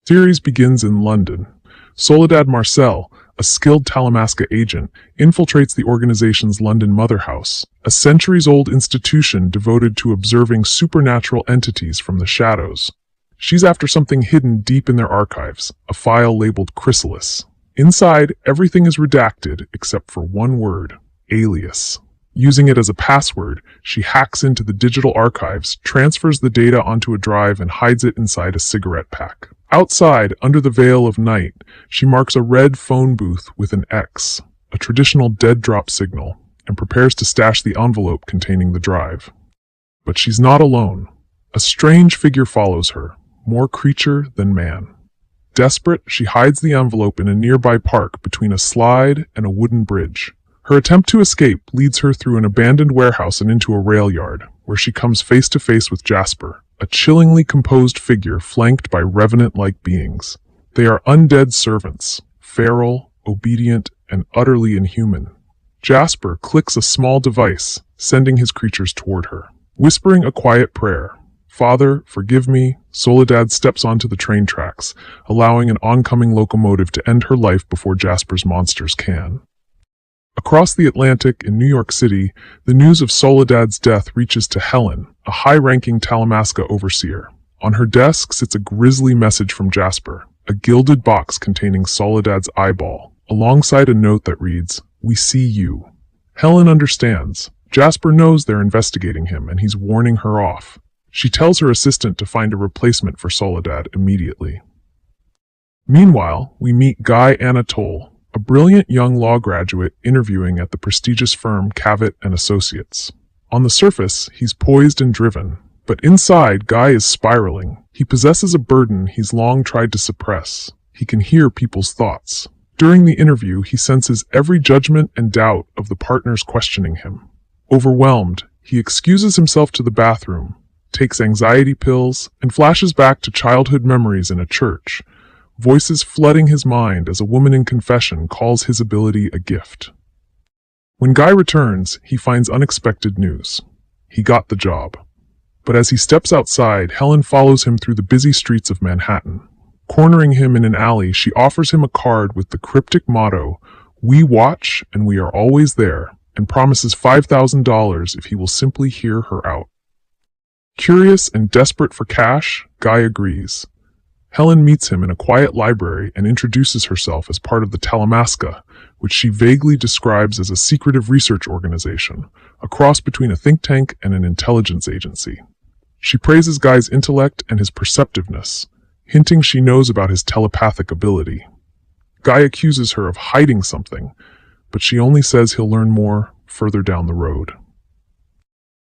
Series begins in London. Soledad Marcel, a skilled Talamasca agent, infiltrates the organization's London mother house, a centuries-old institution devoted to observing supernatural entities from the shadows. She's after something hidden deep in their archives, a file labeled Chrysalis. Inside, everything is redacted except for one word: alias. Using it as a password, she hacks into the digital archives, transfers the data onto a drive, and hides it inside a cigarette pack. Outside, under the veil of night, she marks a red phone booth with an X, a traditional dead drop signal, and prepares to stash the envelope containing the drive. But she's not alone. A strange figure follows her, more creature than man. Desperate, she hides the envelope in a nearby park between a slide and a wooden bridge. Her attempt to escape leads her through an abandoned warehouse and into a rail yard, where she comes face to face with Jasper, a chillingly composed figure flanked by revenant-like beings. They are undead servants, feral, obedient, and utterly inhuman. Jasper clicks a small device, sending his creatures toward her. Whispering a quiet prayer, "Father, forgive me," Soledad steps onto the train tracks, allowing an oncoming locomotive to end her life before Jasper's monsters can. Across the Atlantic in New York City, the news of Soledad's death reaches to Helen, a high-ranking Talamasca overseer. On her desk sits a grisly message from Jasper, a gilded box containing Soledad's eyeball, alongside a note that reads, "We see you." Helen understands. Jasper knows they're investigating him, and he's warning her off. She tells her assistant to find a replacement for Soledad immediately. Meanwhile, we meet Guy Anatole, a brilliant young law graduate interviewing at the prestigious firm Cavett and Associates. On the surface, he's poised and driven, but inside, Guy is spiraling. He possesses a burden he's long tried to suppress. He can hear people's thoughts. During the interview, he senses every judgment and doubt of the partners questioning him. Overwhelmed, he excuses himself to the bathroom, takes anxiety pills, and flashes back to childhood memories in a church, voices flooding his mind as a woman in confession calls his ability a gift. When Guy returns, he finds unexpected news. He got the job. But as he steps outside, Helen follows him through the busy streets of Manhattan. Cornering him in an alley, she offers him a card with the cryptic motto, "We watch and we are always there," and promises $5,000 if he will simply hear her out. Curious and desperate for cash, Guy agrees. Helen meets him in a quiet library and introduces herself as part of the Talamasca, which she vaguely describes as a secretive research organization, a cross between a think tank and an intelligence agency. She praises Guy's intellect and his perceptiveness, hinting she knows about his telepathic ability. Guy accuses her of hiding something, but she only says he'll learn more further down the road.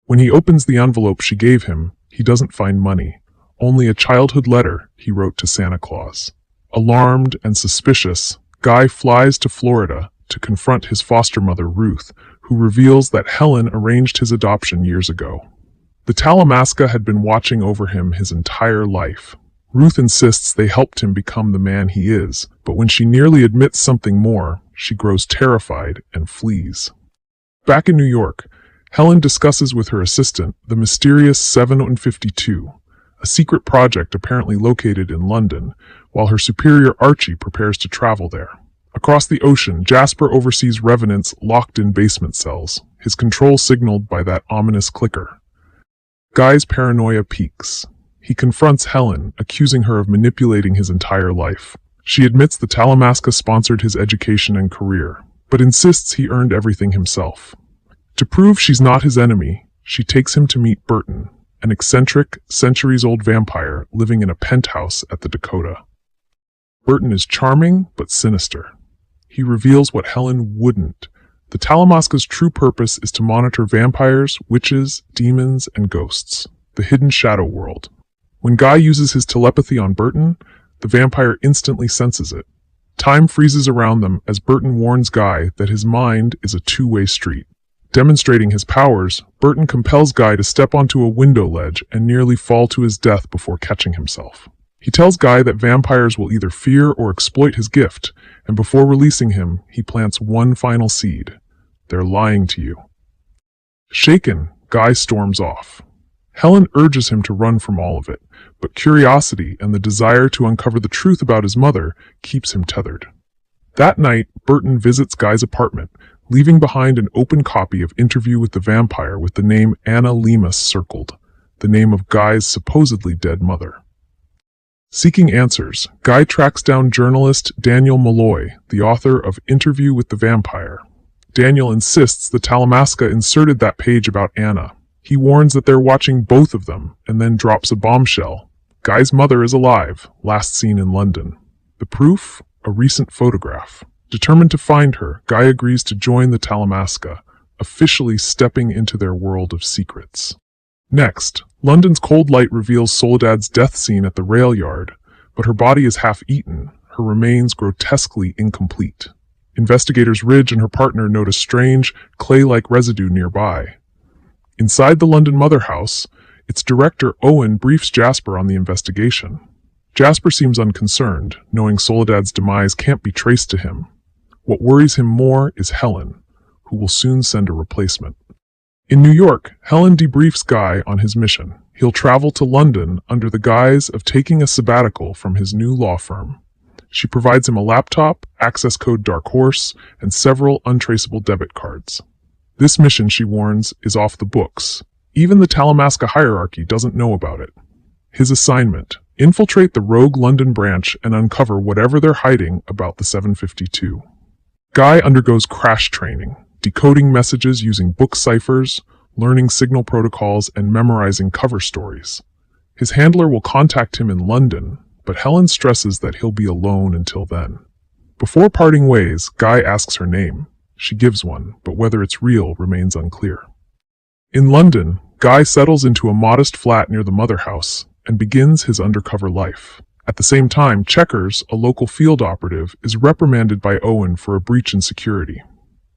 When he opens the envelope she gave him, he doesn't find money. Only a childhood letter he wrote to Santa Claus. Alarmed and suspicious, Guy flies to Florida to confront his foster mother, Ruth, who reveals that Helen arranged his adoption years ago. The Talamasca had been watching over him his entire life. Ruth insists they helped him become the man he is, but when she nearly admits something more, she grows terrified and flees. Back in New York, Helen discusses with her assistant the mysterious 752, a secret project apparently located in London, while her superior Archie prepares to travel there. Across the ocean, Jasper oversees revenants locked in basement cells, his control signaled by that ominous clicker. Guy's paranoia peaks. He confronts Helen, accusing her of manipulating his entire life. She admits the Talamasca sponsored his education and career, but insists he earned everything himself. To prove she's not his enemy, she takes him to meet Burton, an eccentric, centuries-old vampire living in a penthouse at the Dakota. Burton is charming but sinister. He reveals what Helen wouldn't. The Talamasca's true purpose is to monitor vampires, witches, demons, and ghosts, the hidden shadow world. When Guy uses his telepathy on Burton, the vampire instantly senses it. Time freezes around them as Burton warns Guy that his mind is a two-way street. Demonstrating his powers, Burton compels Guy to step onto a window ledge and nearly fall to his death before catching himself. He tells Guy that vampires will either fear or exploit his gift, and before releasing him, he plants one final seed. They're lying to you. Shaken, Guy storms off. Helen urges him to run from all of it, but curiosity and the desire to uncover the truth about his mother keeps him tethered. That night, Burton visits Guy's apartment, leaving behind an open copy of Interview with the Vampire with the name Anna Lemus circled, the name of Guy's supposedly dead mother. Seeking answers, Guy tracks down journalist Daniel Malloy, the author of Interview with the Vampire. Daniel insists the Talamasca inserted that page about Anna. He warns that they're watching both of them, and then drops a bombshell. Guy's mother is alive, last seen in London. The proof? A recent photograph. Determined to find her, Guy agrees to join the Talamasca, officially stepping into their world of secrets. Next, London's cold light reveals Soledad's death scene at the rail yard, but her body is half-eaten, her remains grotesquely incomplete. Investigators Ridge and her partner note a strange, clay-like residue nearby. Inside the London mother house, its director Owen briefs Jasper on the investigation. Jasper seems unconcerned, knowing Soledad's demise can't be traced to him. What worries him more is Helen, who will soon send a replacement. In New York, Helen debriefs Guy on his mission. He'll travel to London under the guise of taking a sabbatical from his new law firm. She provides him a laptop, access code Dark Horse, and several untraceable debit cards. This mission, she warns, is off the books. Even the Talamasca hierarchy doesn't know about it. His assignment: infiltrate the rogue London branch and uncover whatever they're hiding about the 752. Guy undergoes crash training, decoding messages using book ciphers, learning signal protocols, and memorizing cover stories. His handler will contact him in London, but Helen stresses that he'll be alone until then. Before parting ways, Guy asks her name. She gives one, but whether it's real remains unclear. In London, Guy settles into a modest flat near the mother house and begins his undercover life. At the same time, Checkers, a local field operative, is reprimanded by Owen for a breach in security.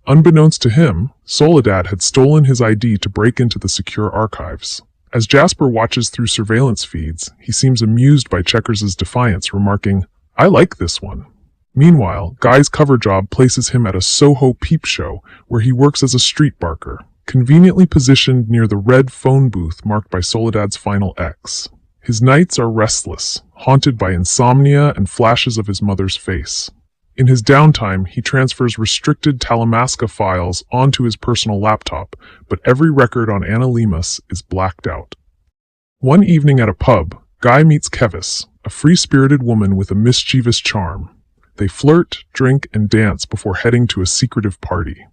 Unbeknownst to him, Soledad had stolen his ID to break into the secure archives. As Jasper watches through surveillance feeds, he seems amused by Checkers' defiance, remarking, "I like this one." Meanwhile, Guy's cover job places him at a Soho peep show where he works as a street barker, conveniently positioned near the red phone booth marked by Soledad's final X. His nights are restless, haunted by insomnia and flashes of his mother's face. In his downtime, he transfers restricted Talamasca files onto his personal laptop, but every record on Anna Lemus is blacked out. One evening at a pub, Guy meets Kevis, a free-spirited woman with a mischievous charm. They flirt, drink, and dance before heading to a secretive party.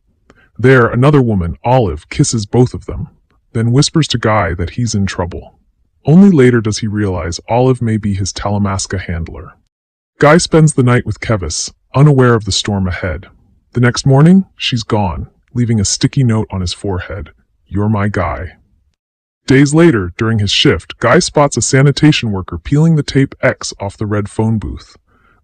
There, another woman, Olive, kisses both of them, then whispers to Guy that he's in trouble. Only later does he realize Olive may be his Talamasca handler. Guy spends the night with Kevis, unaware of the storm ahead. The next morning, she's gone, leaving a sticky note on his forehead. "You're my Guy." Days later, during his shift, Guy spots a sanitation worker peeling the tape X off the red phone booth,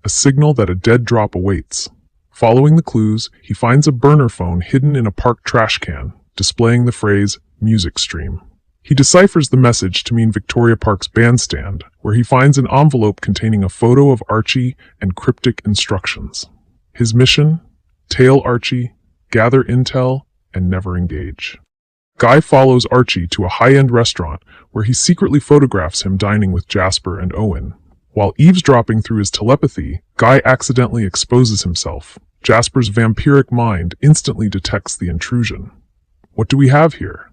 a signal that a dead drop awaits. Following the clues, he finds a burner phone hidden in a park trash can, displaying the phrase, "music stream." He deciphers the message to mean Victoria Park's bandstand, where he finds an envelope containing a photo of Archie and cryptic instructions. His mission? Tail Archie, gather intel, and never engage. Guy follows Archie to a high-end restaurant where he secretly photographs him dining with Jasper and Owen. While eavesdropping through his telepathy, Guy accidentally exposes himself. Jasper's vampiric mind instantly detects the intrusion. What do we have here?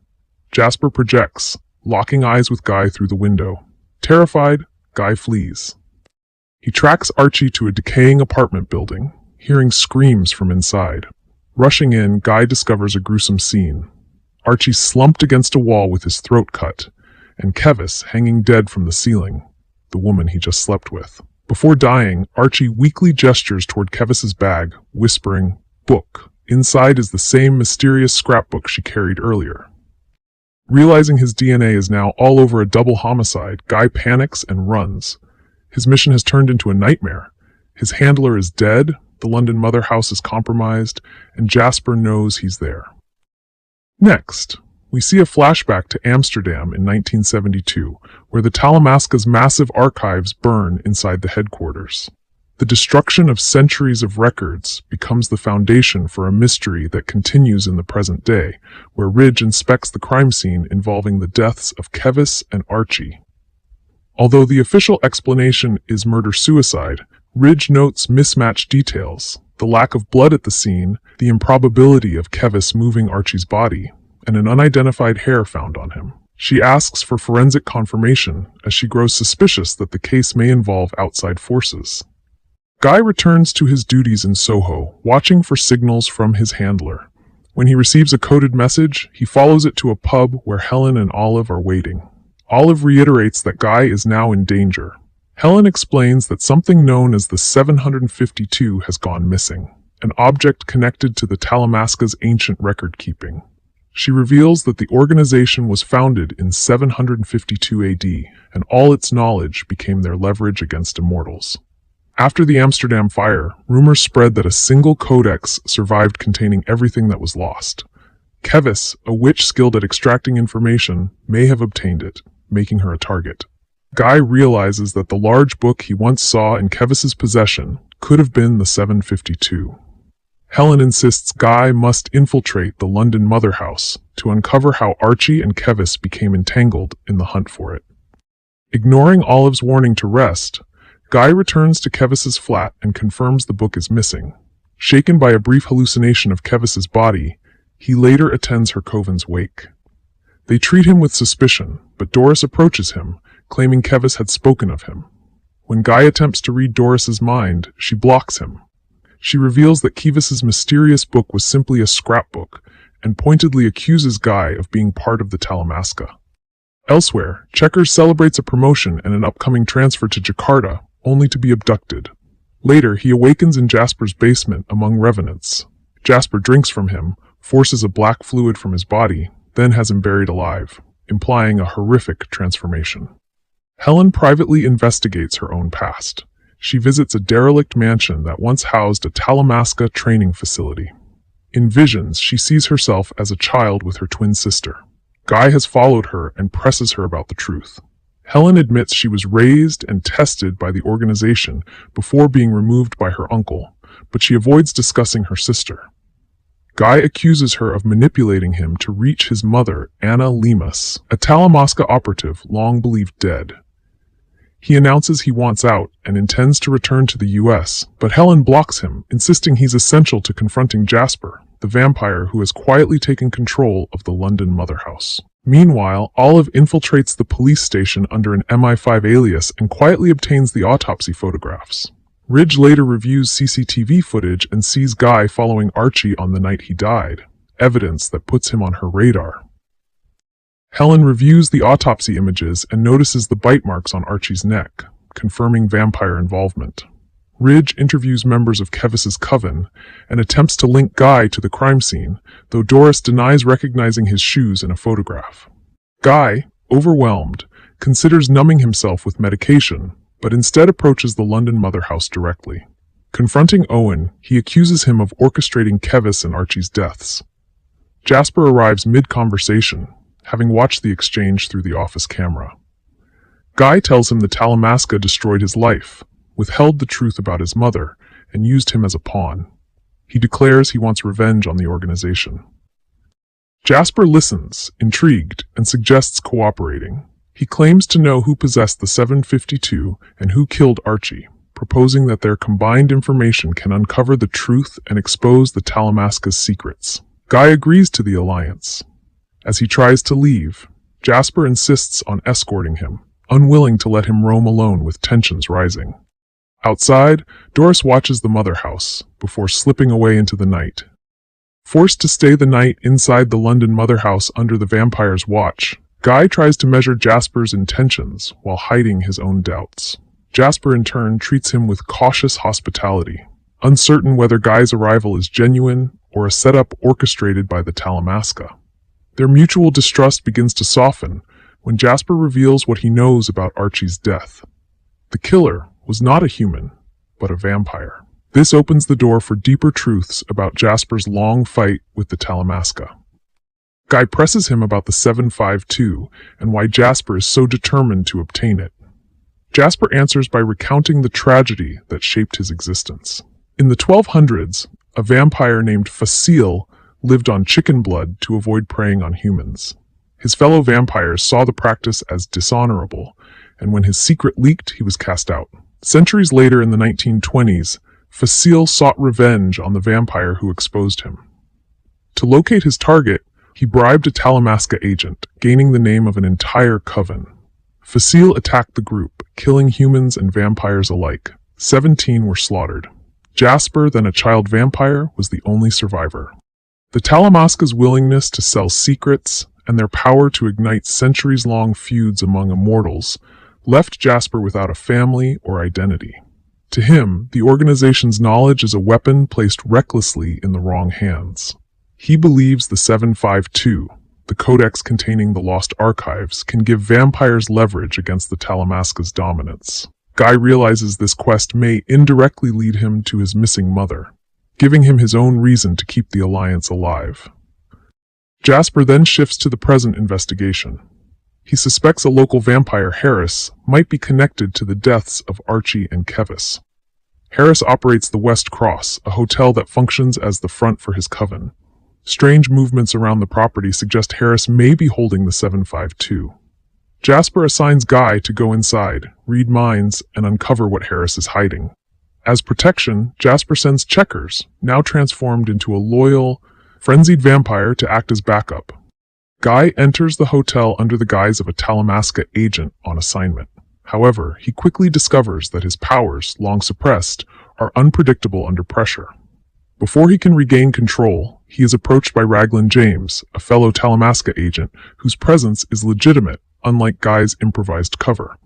Jasper projects, locking eyes with Guy through the window. Terrified, Guy flees. He tracks Archie to a decaying apartment building, hearing screams from inside. Rushing in, Guy discovers a gruesome scene. Archie slumped against a wall with his throat cut, and Kevis hanging dead from the ceiling, the woman he just slept with. Before dying, Archie weakly gestures toward Kevis's bag, whispering, "Book." Inside is the same mysterious scrapbook she carried earlier. Realizing his DNA is now all over a double homicide, Guy panics and runs. His mission has turned into a nightmare. His handler is dead, the London mother house is compromised, and Jasper knows he's there. Next, we see a flashback to Amsterdam in 1972, where the Talamasca's massive archives burn inside the headquarters. The destruction of centuries of records becomes the foundation for a mystery that continues in the present day, where Ridge inspects the crime scene involving the deaths of Kevis and Archie. Although the official explanation is murder-suicide, Ridge notes mismatched details, the lack of blood at the scene, the improbability of Kevis moving Archie's body, and an unidentified hair found on him. She asks for forensic confirmation as she grows suspicious that the case may involve outside forces. Guy returns to his duties in Soho, watching for signals from his handler. When he receives a coded message, he follows it to a pub where Helen and Olive are waiting. Olive reiterates that Guy is now in danger. Helen explains that something known as the 752 has gone missing, an object connected to the Talamasca's ancient record-keeping. She reveals that the organization was founded in 752 AD, and all its knowledge became their leverage against immortals. After the Amsterdam fire, rumors spread that a single codex survived containing everything that was lost. Kevis, a witch skilled at extracting information, may have obtained it, making her a target. Guy realizes that the large book he once saw in Kevis's possession could have been the 752. Helen insists Guy must infiltrate the London mother house to uncover how Archie and Kevis became entangled in the hunt for it. Ignoring Olive's warning to rest, Guy returns to Kevis's flat and confirms the book is missing. Shaken by a brief hallucination of Kevis's body, he later attends her coven's wake. They treat him with suspicion, but Doris approaches him, claiming Kevis had spoken of him. When Guy attempts to read Doris's mind, she blocks him. She reveals that Kevis's mysterious book was simply a scrapbook, and pointedly accuses Guy of being part of the Talamasca. Elsewhere, Checkers celebrates a promotion and an upcoming transfer to Jakarta, only to be abducted. Later, he awakens in Jasper's basement among revenants. Jasper drinks from him, forces a black fluid from his body, then has him buried alive, implying a horrific transformation. Helen privately investigates her own past. She visits a derelict mansion that once housed a Talamasca training facility. In visions, she sees herself as a child with her twin sister. Guy has followed her and presses her about the truth. Helen admits she was raised and tested by the organization before being removed by her uncle, but she avoids discussing her sister. Guy accuses her of manipulating him to reach his mother, Anna Lemus, a Talamasca operative long believed dead. He announces he wants out and intends to return to the US, but Helen blocks him, insisting he's essential to confronting Jasper, the vampire who has quietly taken control of the London mother house. Meanwhile, Olive infiltrates the police station under an MI5 alias and quietly obtains the autopsy photographs. Ridge later reviews CCTV footage and sees Guy following Archie on the night he died, evidence that puts him on her radar. Helen reviews the autopsy images and notices the bite marks on Archie's neck, confirming vampire involvement. Ridge interviews members of Kevis's coven and attempts to link Guy to the crime scene, though Doris denies recognizing his shoes in a photograph. Guy, overwhelmed, considers numbing himself with medication, but instead approaches the London mother house directly. Confronting Owen, he accuses him of orchestrating Kevis and Archie's deaths. Jasper arrives mid-conversation, having watched the exchange through the office camera. Guy tells him the Talamasca destroyed his life, withheld the truth about his mother, and used him as a pawn. He declares he wants revenge on the organization. Jasper listens, intrigued, and suggests cooperating. He claims to know who possessed the 752 and who killed Archie, proposing that their combined information can uncover the truth and expose the Talamasca's secrets. Guy agrees to the alliance. As he tries to leave, Jasper insists on escorting him, unwilling to let him roam alone with tensions rising. Outside, Doris watches the mother house, before slipping away into the night. Forced to stay the night inside the London mother house under the vampire's watch, Guy tries to measure Jasper's intentions while hiding his own doubts. Jasper in turn treats him with cautious hospitality, uncertain whether Guy's arrival is genuine or a setup orchestrated by the Talamasca. Their mutual distrust begins to soften when Jasper reveals what he knows about Archie's death. The killer was not a human, but a vampire. This opens the door for deeper truths about Jasper's long fight with the Talamasca. Guy presses him about the 752 and why Jasper is so determined to obtain it. Jasper answers by recounting the tragedy that shaped his existence. In the 1200s, a vampire named Facile lived on chicken blood to avoid preying on humans. His fellow vampires saw the practice as dishonorable, and when his secret leaked, he was cast out. Centuries later, in the 1920s, Facile sought revenge on the vampire who exposed him. To locate his target, he bribed a Talamasca agent, gaining the name of an entire coven. Facile attacked the group, killing humans and vampires alike. 17 were slaughtered. Jasper, then a child vampire, was the only survivor. The Talamasca's willingness to sell secrets and their power to ignite centuries-long feuds among immortals left Jasper without a family or identity. To him, the organization's knowledge is a weapon placed recklessly in the wrong hands. He believes the 752, the codex containing the lost archives, can give vampires leverage against the Talamasca's dominance. Guy realizes this quest may indirectly lead him to his missing mother, giving him his own reason to keep the alliance alive. Jasper then shifts to the present investigation. He suspects a local vampire, Harris, might be connected to the deaths of Archie and Kevis. Harris operates the West Cross, a hotel that functions as the front for his coven. Strange movements around the property suggest Harris may be holding the 752. Jasper assigns Guy to go inside, read minds, and uncover what Harris is hiding. As protection, Jasper sends Checkers, now transformed into a loyal, frenzied vampire, to act as backup. Guy enters the hotel under the guise of a Talamasca agent on assignment. However, he quickly discovers that his powers, long suppressed, are unpredictable under pressure. Before he can regain control, he is approached by Raglan James, a fellow Talamasca agent whose presence is legitimate, unlike Guy's improvised cover.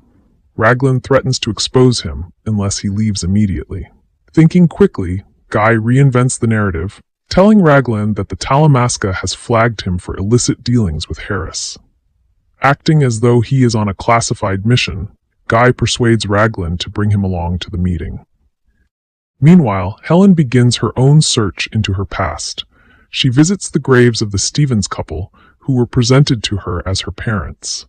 Raglan threatens to expose him unless he leaves immediately. Thinking quickly, Guy reinvents the narrative, telling Raglan that the Talamasca has flagged him for illicit dealings with Harris. Acting as though he is on a classified mission, Guy persuades Raglan to bring him along to the meeting. Meanwhile, Helen begins her own search into her past. She visits the graves of the Stevens couple, who were presented to her as her parents.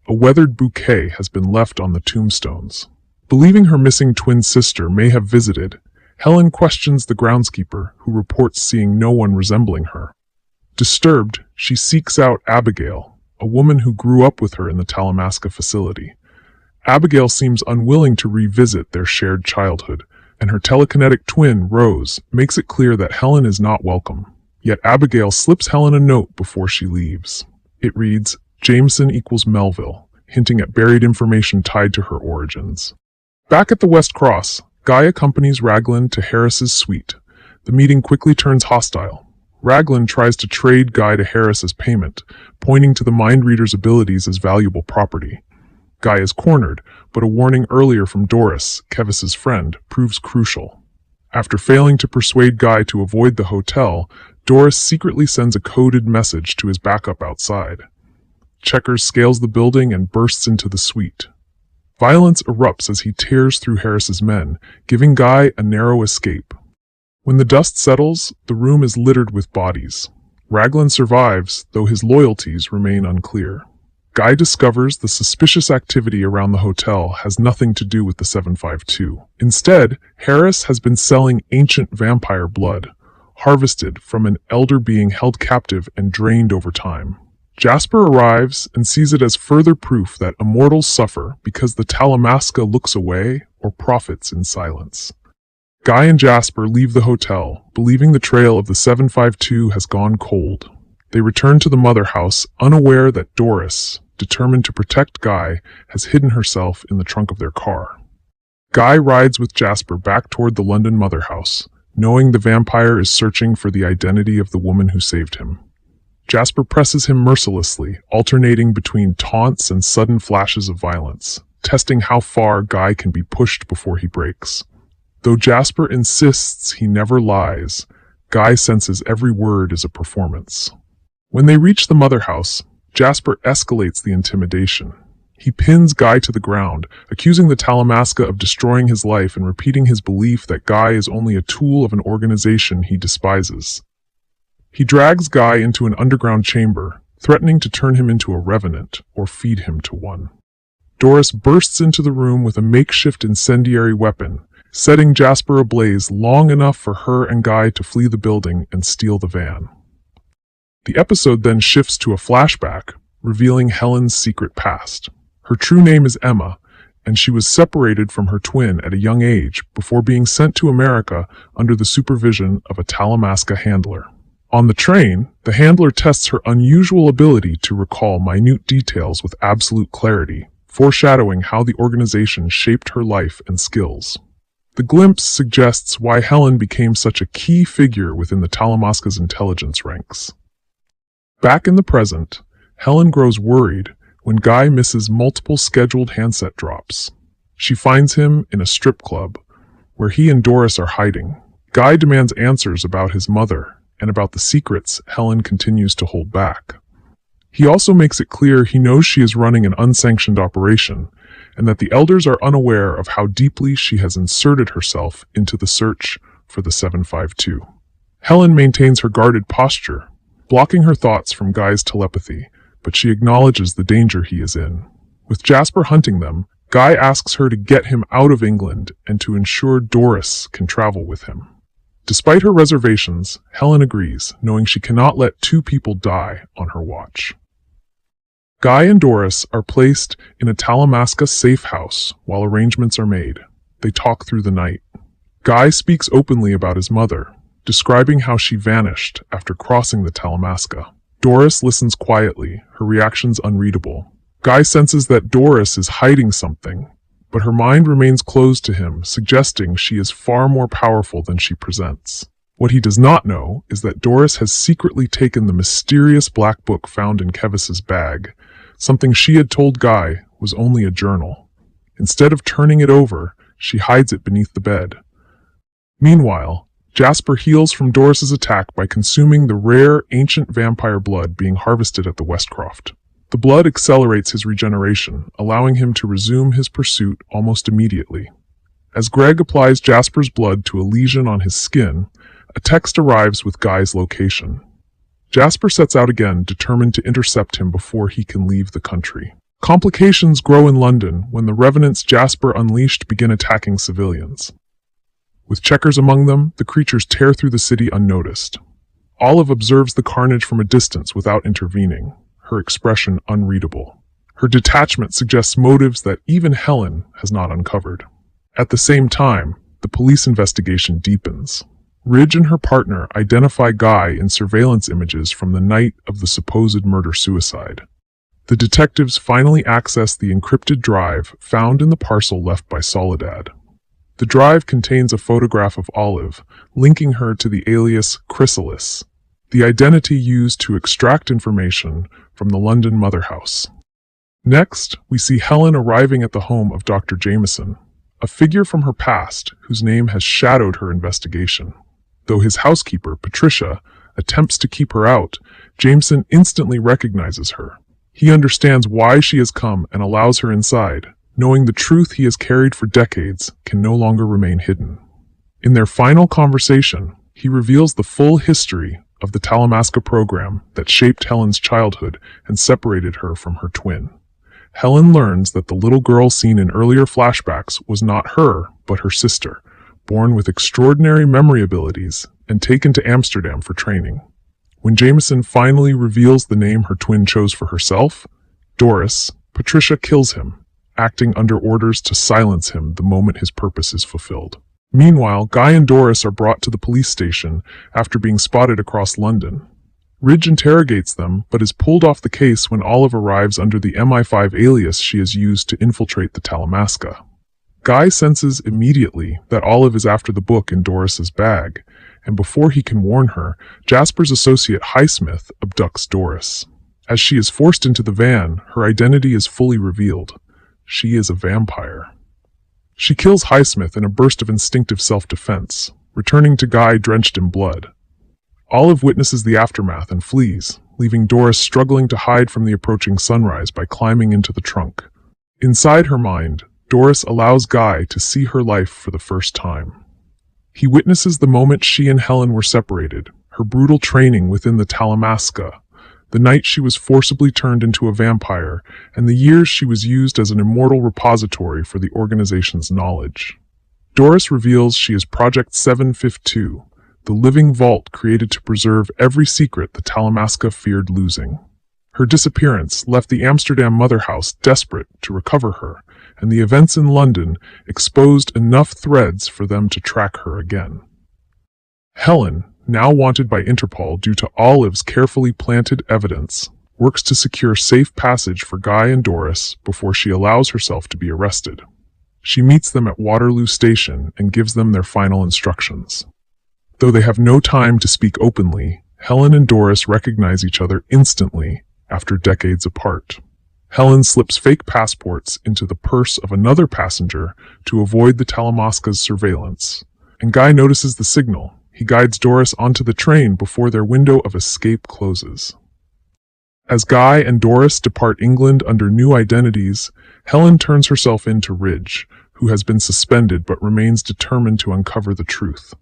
A weathered bouquet has been left on the tombstones. Believing her missing twin sister may have visited, Helen questions the groundskeeper, who reports seeing no one resembling her. Disturbed, she seeks out Abigail, a woman who grew up with her in the Talamasca facility. Abigail seems unwilling to revisit their shared childhood, and her telekinetic twin, Rose, makes it clear that Helen is not welcome. Yet Abigail slips Helen a note before she leaves. It reads, Jameson equals Melville, hinting at buried information tied to her origins. Back at the West Cross, Guy accompanies Raglan to Harris's suite. The meeting quickly turns hostile. Raglan tries to trade Guy to Harris as payment, pointing to the mind reader's abilities as valuable property. Guy is cornered, but a warning earlier from Doris, Kevis's friend, proves crucial. After failing to persuade Guy to avoid the hotel, Doris secretly sends a coded message to his backup outside. Checkers scales the building and bursts into the suite. Violence erupts as he tears through Harris's men, giving Guy a narrow escape. When the dust settles, the room is littered with bodies. Raglan survives, though his loyalties remain unclear. Guy discovers the suspicious activity around the hotel has nothing to do with the 752. Instead, Harris has been selling ancient vampire blood, harvested from an elder being held captive and drained over time. Jasper arrives and sees it as further proof that immortals suffer because the Talamasca looks away or profits in silence. Guy and Jasper leave the hotel, believing the trail of the 752 has gone cold. They return to the mother house, unaware that Doris, determined to protect Guy, has hidden herself in the trunk of their car. Guy rides with Jasper back toward the London mother house, knowing the vampire is searching for the identity of the woman who saved him. Jasper presses him mercilessly, alternating between taunts and sudden flashes of violence, testing how far Guy can be pushed before he breaks. Though Jasper insists he never lies, Guy senses every word is a performance. When they reach the mother house, Jasper escalates the intimidation. He pins Guy to the ground, accusing the Talamasca of destroying his life and repeating his belief that Guy is only a tool of an organization he despises. He drags Guy into an underground chamber, threatening to turn him into a revenant or feed him to one. Doris bursts into the room with a makeshift incendiary weapon, setting Jasper ablaze long enough for her and Guy to flee the building and steal the van. The episode then shifts to a flashback, revealing Helen's secret past. Her true name is Emma, and she was separated from her twin at a young age before being sent to America under the supervision of a Talamasca handler. On the train, the handler tests her unusual ability to recall minute details with absolute clarity, foreshadowing how the organization shaped her life and skills. The glimpse suggests why Helen became such a key figure within the Talamasca's intelligence ranks. Back in the present, Helen grows worried when Guy misses multiple scheduled handset drops. She finds him in a strip club, where he and Doris are hiding. Guy demands answers about his mother and about the secrets Helen continues to hold back. He also makes it clear he knows she is running an unsanctioned operation, and that the elders are unaware of how deeply she has inserted herself into the search for the 752. Helen maintains her guarded posture, blocking her thoughts from Guy's telepathy, but she acknowledges the danger he is in. With Jasper hunting them, Guy asks her to get him out of England and to ensure Doris can travel with him. Despite her reservations, Helen agrees, knowing she cannot let two people die on her watch. Guy and Doris are placed in a Talamasca safe house while arrangements are made. They talk through the night. Guy speaks openly about his mother, describing how she vanished after crossing the Talamasca. Doris listens quietly, her reactions unreadable. Guy senses that Doris is hiding something, but her mind remains closed to him, suggesting she is far more powerful than she presents. What he does not know is that Doris has secretly taken the mysterious black book found in Kevis's bag, something she had told Guy was only a journal. Instead of turning it over, she hides it beneath the bed. Meanwhile, Jasper heals from Doris's attack by consuming the rare, ancient vampire blood being harvested at the Westcroft. The blood accelerates his regeneration, allowing him to resume his pursuit almost immediately. As Greg applies Jasper's blood to a lesion on his skin, a text arrives with Guy's location. Jasper sets out again, determined to intercept him before he can leave the country. Complications grow in London when the revenants Jasper unleashed begin attacking civilians. With checkers among them, the creatures tear through the city unnoticed. Olive observes the carnage from a distance without intervening, her expression unreadable. Her detachment suggests motives that even Helen has not uncovered. At the same time, the police investigation deepens. Ridge and her partner identify Guy in surveillance images from the night of the supposed murder-suicide. The detectives finally access the encrypted drive found in the parcel left by Soledad. The drive contains a photograph of Olive, linking her to the alias Chrysalis, the identity used to extract information from the London mother house. Next, we see Helen arriving at the home of Dr. Jameson, a figure from her past whose name has shadowed her investigation. Though his housekeeper, Patricia, attempts to keep her out, Jameson instantly recognizes her. He understands why she has come and allows her inside, knowing the truth he has carried for decades can no longer remain hidden. In their final conversation, he reveals the full history of the Talamasca program that shaped Helen's childhood and separated her from her twin. Helen learns that the little girl seen in earlier flashbacks was not her, but her sister, born with extraordinary memory abilities and taken to Amsterdam for training. When Jameson finally reveals the name her twin chose for herself, Doris, Patricia kills him, acting under orders to silence him the moment his purpose is fulfilled. Meanwhile, Guy and Doris are brought to the police station after being spotted across London. Ridge interrogates them, but is pulled off the case when Olive arrives under the MI5 alias she has used to infiltrate the Talamasca. Guy senses immediately that Olive is after the book in Doris's bag, and before he can warn her, Jasper's associate Highsmith abducts Doris. As she is forced into the van, her identity is fully revealed. She is a vampire. She kills Highsmith in a burst of instinctive self-defense, returning to Guy drenched in blood. Olive witnesses the aftermath and flees, leaving Doris struggling to hide from the approaching sunrise by climbing into the trunk. Inside her mind, Doris allows Guy to see her life for the first time. He witnesses the moment she and Helen were separated, her brutal training within the Talamasca, the night she was forcibly turned into a vampire, and the years she was used as an immortal repository for the organization's knowledge. Doris reveals she is Project 752, the living vault created to preserve every secret the Talamasca feared losing. Her disappearance left the Amsterdam mother house desperate to recover her, and the events in London exposed enough threads for them to track her again. Helen, now wanted by Interpol due to Olive's carefully planted evidence, works to secure safe passage for Guy and Doris before she allows herself to be arrested. She meets them at Waterloo Station and gives them their final instructions. Though they have no time to speak openly, Helen and Doris recognize each other instantly after decades apart. Helen slips fake passports into the purse of another passenger to avoid the Talamasca's surveillance, and Guy notices the signal. He guides Doris onto the train before their window of escape closes. As Guy and Doris depart England under new identities, Helen turns herself in to Ridge, who has been suspended but remains determined to uncover the truth.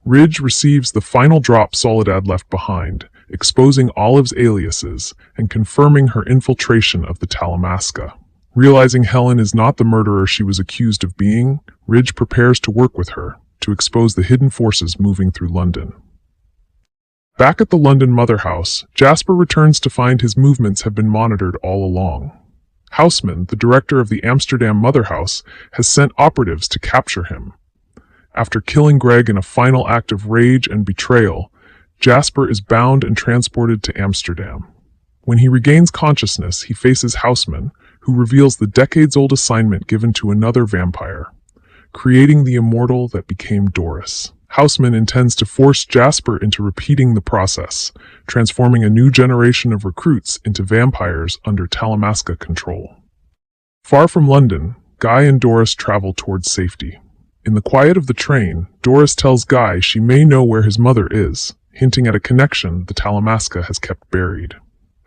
Ridge receives the final drop Soledad left behind, exposing Olive's aliases and confirming her infiltration of the Talamasca. Realizing Helen is not the murderer she was accused of being, Ridge prepares to work with her to expose the hidden forces moving through London. Back at the London mother house, Jasper returns to find his movements have been monitored all along. Houseman, the director of the Amsterdam mother house, has sent operatives to capture him. After killing Greg in a final act of rage and betrayal, Jasper is bound and transported to Amsterdam. When he regains consciousness, he faces Houseman, who reveals the decades-old assignment given to another vampire, creating the immortal that became Doris. Houseman intends to force Jasper into repeating the process, transforming a new generation of recruits into vampires under Talamasca control. Far from London, Guy and Doris travel towards safety. In the quiet of the train, Doris tells Guy she may know where his mother is, hinting at a connection the Talamasca has kept buried.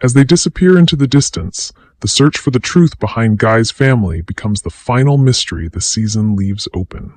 As they disappear into the distance, the search for the truth behind Guy's family becomes the final mystery the season leaves open.